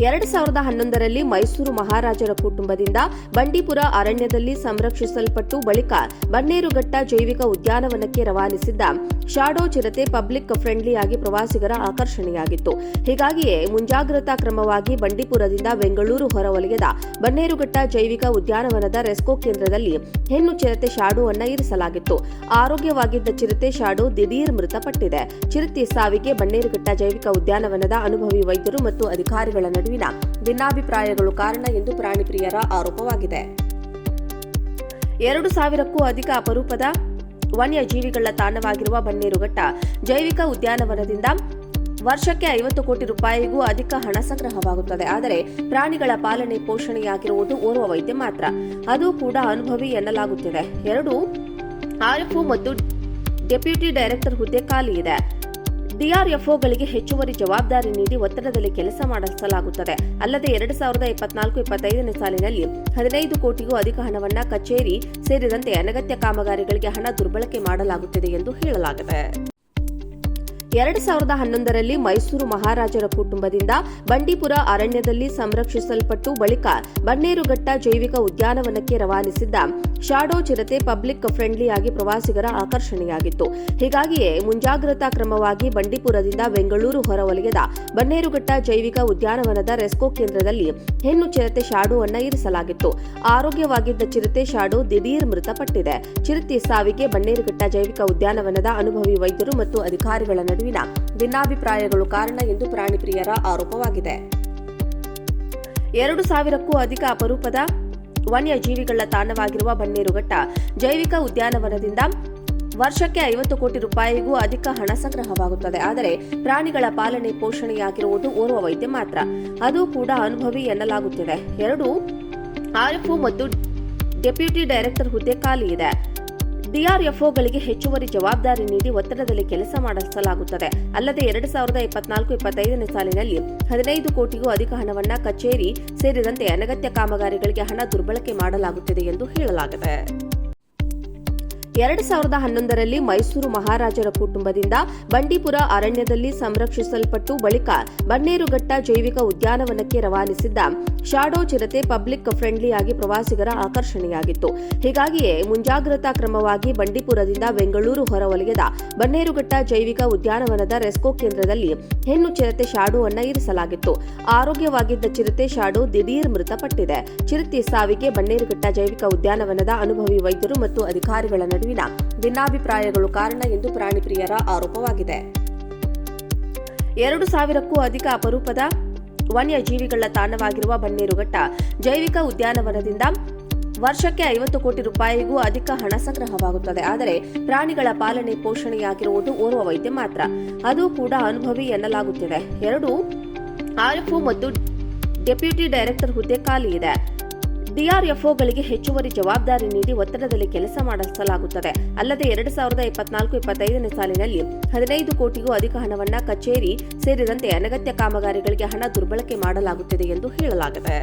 2011ರಲ್ಲಿ ಮೈಸೂರು ಮಹಾರಾಜರ ಕುಟುಂಬದಿಂದ ಬಂಡೀಪುರ ಅರಣ್ಯದಲ್ಲಿ ಸಂರಕ್ಷಿಸಲ್ಪಟ್ಟು ಬಳಿಕ ಬನ್ನೇರುಘಟ್ಟ ಜೈವಿಕ ಉದ್ಯಾನವನಕ್ಕೆ ರವಾನಿಸಿದ್ದ ಶಾಡೋ ಚಿರತೆ ಪಬ್ಲಿಕ್ ಫ್ರೆಂಡ್ಲಿ ಆಗಿ ಪ್ರವಾಸಿಗರ ಆಕರ್ಷಣೆಯಾಗಿತ್ತು. ಹೀಗಾಗಿಯೇ ಮುಂಜಾಗ್ರತಾ ಕ್ರಮವಾಗಿ ಬಂಡೀಪುರದಿಂದ ಬೆಂಗಳೂರು ಹೊರವಲಯದ ಬನ್ನೇರುಘಟ್ಟ ಜೈವಿಕ ಉದ್ಯಾನವನದ ರೆಸ್ಕೋ ಕೇಂದ್ರದಲ್ಲಿ ಹೆಣ್ಣು ಚಿರತೆ ಶಾಡೋವನ್ನು ಇರಿಸಲಾಗಿತ್ತು. ಆರೋಗ್ಯವಾಗಿದ್ದ ಚಿರತೆ ಶಾಡೋ ದಿಢೀರ್ ಮೃತಪಟ್ಟಿದೆ. ಚಿರತೆ ಸಾವಿಗೆ ಬನ್ನೇರುಘಟ್ಟ ಜೈವಿಕ ಉದ್ಯಾನವನದ ಅನುಭವಿ ವೈದ್ಯರು ಮತ್ತು ಅಧಿಕಾರಿಗಳ ನಡುವಿನ ಭಿನ್ನಾಭಿಪ್ರಾಯಗಳು ಕಾರಣ ಎಂದು ಪ್ರಾಣಿ ಪ್ರಿಯರ ಆರೋಪವಾಗಿದೆ. 2000ಕ್ಕೂ ಅಧಿಕ ಅಪರೂಪದ ವನ್ಯಜೀವಿಗಳ ತಾಣವಾಗಿರುವ ಬನ್ನೇರುಘಟ್ಟ ಜೈವಿಕ ಉದ್ಯಾನವನದಿಂದ ವರ್ಷಕ್ಕೆ 50 ಕೋಟಿ ರೂಪಾಯಿಗೂ ಅಧಿಕ ಹಣ ಸಂಗ್ರಹವಾಗುತ್ತದೆ. ಆದರೆ ಪ್ರಾಣಿಗಳ ಪಾಲನೆ ಪೋಷಣೆಯಾಗಿರುವುದು ಓರ್ವ ವೈದ್ಯ ಮಾತ್ರ, ಅದು ಕೂಡ ಅನುಭವಿ ಎನ್ನಲಾಗುತ್ತಿದೆ. 2 ಆರ್ಎಫ್ಒ ಮತ್ತು ಡೆಪ್ಯೂಟಿ ಡೈರೆಕ್ಟರ್ ಹುದ್ದೆ ಖಾಲಿ ಇದೆ. ಡಿಆರ್ಎಫ್ಒಗಳಿಗೆ ಹೆಚ್ಚುವರಿ ಜವಾಬ್ದಾರಿ ನೀಡಿ ಒತ್ತಡದಲ್ಲಿ ಕೆಲಸ ಮಾಡಿಸಲಾಗುತ್ತದೆ. ಅಲ್ಲದೆ 2024-25ನೇ ಸಾಲಿನಲ್ಲಿ 15 ಕೋಟಿಗೂ ಅಧಿಕ ಹಣವನ್ನು ಕಚೇರಿ ಸೇರಿದಂತೆ ಅನಗತ್ಯ ಕಾಮಗಾರಿಗಳಿಗೆ ಹಣ ದುರ್ಬಳಕೆ ಮಾಡಲಾಗುತ್ತಿದೆ ಎಂದು ಹೇಳಲಾಗಿದೆ. 2011ರಲ್ಲಿ ಮೈಸೂರು ಮಹಾರಾಜರ ಕುಟುಂಬದಿಂದ ಬಂಡೀಪುರ ಅರಣ್ಯದಲ್ಲಿ ಸಂರಕ್ಷಿಸಲ್ಪಟ್ಟು ಬಳಿಕ ಬನ್ನೇರುಘಟ್ಟ ಜೈವಿಕ ಉದ್ಯಾನವನಕ್ಕೆ ರವಾನಿಸಿದ್ದ ಶಾಡೋ ಚಿರತೆ ಪಬ್ಲಿಕ್ ಫ್ರೆಂಡ್ಲಿ ಆಗಿ ಪ್ರವಾಸಿಗರ ಆಕರ್ಷಣೆಯಾಗಿತ್ತು. ಹೀಗಾಗಿಯೇ ಮುಂಜಾಗ್ರತಾ ಕ್ರಮವಾಗಿ ಬಂಡೀಪುರದಿಂದ ಬೆಂಗಳೂರು ಹೊರವಲಯದ ಬನ್ನೇರುಘಟ್ಟ ಜೈವಿಕ ಉದ್ಯಾನವನದ ರೆಸ್ಕೋ ಕೇಂದ್ರದಲ್ಲಿ ಹೆಣ್ಣು ಚಿರತೆ ಶಾಡೋವನ್ನು ಇರಿಸಲಾಗಿತ್ತು. ಆರೋಗ್ಯವಾಗಿದ್ದ ಚಿರತೆ ಶಾಡೋ ದಿಢೀರ್ ಮೃತಪಟ್ಟಿದೆ. ಚಿರತೆ ಸಾವಿಗೆ ಬನ್ನೇರುಘಟ್ಟ ಜೈವಿಕ ಉದ್ಯಾನವನದ ಅನುಭವಿ ವೈದ್ಯರು ಮತ್ತು ಅಧಿಕಾರಿಗಳ ನಡುವಿನ ಭಿನ್ನಾಭಿಪ್ರಾಯಗಳು ಕಾರಣ ಎಂದು ಪ್ರಾಣಿ ಪ್ರಿಯರ ಆರೋಪವಾಗಿದೆ. 2000ಕ್ಕೂ ಅಧಿಕ ಅಪರೂಪದ ವನ್ಯಜೀವಿಗಳ ತಾಣವಾಗಿರುವ ಬನ್ನೇರುಘಟ್ಟ ಜೈವಿಕ ಉದ್ಯಾನವನದಿಂದ ವರ್ಷಕ್ಕೆ 50 ಕೋಟಿ ರೂಪಾಯಿಗೂ ಅಧಿಕ ಹಣ ಸಂಗ್ರಹವಾಗುತ್ತದೆ. ಆದರೆ ಪ್ರಾಣಿಗಳ ಪಾಲನೆ ಪೋಷಣೆಯಾಗಿರುವುದು ಓರ್ವ ವೈದ್ಯ ಮಾತ್ರ, ಅದು ಕೂಡ ಅನುಭವಿ ಎನ್ನಲಾಗುತ್ತಿದೆ. 2 ಆರ್ಎಫ್ಒ ಮತ್ತು ಡೆಪ್ಯೂಟಿ ಡೈರೆಕ್ಟರ್ ಹುದ್ದೆ ಖಾಲಿ ಇದೆ. ಡಿಆರ್ಎಫ್ಒಗಳಿಗೆ ಹೆಚ್ಚುವರಿ ಜವಾಬ್ದಾರಿ ನೀಡಿ ಒತ್ತಡದಲ್ಲಿ ಕೆಲಸ ಮಾಡಿಸಲಾಗುತ್ತದೆ. ಅಲ್ಲದೆ 2024-25ನೇ ಸಾಲಿನಲ್ಲಿ 15 ಕೋಟಿಗೂ ಅಧಿಕ ಹಣವನ್ನು ಕಚೇರಿ ಸೇರಿದಂತೆ ಅನಗತ್ಯ ಕಾಮಗಾರಿಗಳಿಗೆ ಹಣ ದುರ್ಬಳಕೆ ಮಾಡಲಾಗುತ್ತಿದೆ ಎಂದು ಹೇಳಲಾಗಿದೆ. 2011ರಲ್ಲಿ ಮೈಸೂರು ಮಹಾರಾಜರ ಕುಟುಂಬದಿಂದ ಬಂಡೀಪುರ ಅರಣ್ಯದಲ್ಲಿ ಸಂರಕ್ಷಿಸಲ್ಪಟ್ಟು ಬಳಿಕ ಬನ್ನೇರುಘಟ್ಟ ಜೈವಿಕ ಉದ್ಯಾನವನಕ್ಕೆ ರವಾನಿಸಿದ್ದ ಶಾಡೋ ಚಿರತೆ ಪಬ್ಲಿಕ್ ಫ್ರೆಂಡ್ಲಿ ಆಗಿ ಪ್ರವಾಸಿಗರ ಆಕರ್ಷಣೆಯಾಗಿತ್ತು. ಹೀಗಾಗಿಯೇ ಮುಂಜಾಗ್ರತಾ ಕ್ರಮವಾಗಿ ಬಂಡೀಪುರದಿಂದ ಬೆಂಗಳೂರು ಹೊರವಲಯದ ಬನ್ನೇರುಘಟ್ಟ ಜೈವಿಕ ಉದ್ಯಾನವನದ ರೆಸ್ಕೋ ಕೇಂದ್ರದಲ್ಲಿ ಹೆಣ್ಣು ಚಿರತೆ ಶಾಡೋವನ್ನು ಇರಿಸಲಾಗಿತ್ತು. ಆರೋಗ್ಯವಾಗಿದ್ದ ಚಿರತೆ ಶಾಡೋ ದಿಢೀರ್ ಮೃತಪಟ್ಟಿದೆ. ಚಿರತೆ ಸಾವಿಗೆ ಬನ್ನೇರುಘಟ್ಟ ಜೈವಿಕ ಉದ್ಯಾನವನದ ಅನುಭವಿ ವೈದ್ಯರು ಮತ್ತು ಅಧಿಕಾರಿಗಳ ನಡುವಿನ ಭಿನ್ನಾಭಿಪ್ರಾಯಗಳು ಕಾರಣ ಎಂದು ಪ್ರಾಣಿ ಪ್ರಿಯರ ಆರೋಪವಾಗಿದೆ. 2000ಕ್ಕೂ ಅಧಿಕ ಅಪರೂಪದ ವನ್ಯಜೀವಿಗಳ ತಾಣವಾಗಿರುವ ಬನ್ನೇರುಘಟ್ಟ ಜೈವಿಕ ಉದ್ಯಾನವನದಿಂದ ವರ್ಷಕ್ಕೆ 50 ಕೋಟಿ ರೂಪಾಯಿಗೂ ಅಧಿಕ ಹಣ ಸಂಗ್ರಹವಾಗುತ್ತದೆ. ಆದರೆ ಪ್ರಾಣಿಗಳ ಪಾಲನೆ ಪೋಷಣೆಯಾಗಿರುವುದು ಓರ್ವ ವೈದ್ಯ ಮಾತ್ರ, ಅದು ಕೂಡ ಅನುಭವಿ ಎನ್ನಲಾಗುತ್ತಿದೆ. 2 ಆರ್ಎಫ್ಒ ಮತ್ತು ಡೆಪ್ಯೂಟಿ ಡೈರೆಕ್ಟರ್ ಹುದ್ದೆ ಖಾಲಿ ಇದೆ. ಡಿಆರ್ಎಫ್ಒಗಳಿಗೆ ಹೆಚ್ಚುವರಿ ಜವಾಬ್ದಾರಿ ನೀಡಿ ಒತ್ತಡದಲ್ಲಿ ಕೆಲಸ ಮಾಡಿಸಲಾಗುತ್ತದೆ. ಅಲ್ಲದೆ 2024-25ನೇ ಸಾಲಿನಲ್ಲಿ 15 ಕೋಟಿಗೂ ಅಧಿಕ ಹಣವನ್ನು ಕಚೇರಿ ಸೇರಿದಂತೆ ಅನಗತ್ಯ ಕಾಮಗಾರಿಗಳಿಗೆ ಹಣ ದುರ್ಬಳಕೆ ಮಾಡಲಾಗುತ್ತಿದೆ ಎಂದು ಹೇಳಲಾಗಿದೆ.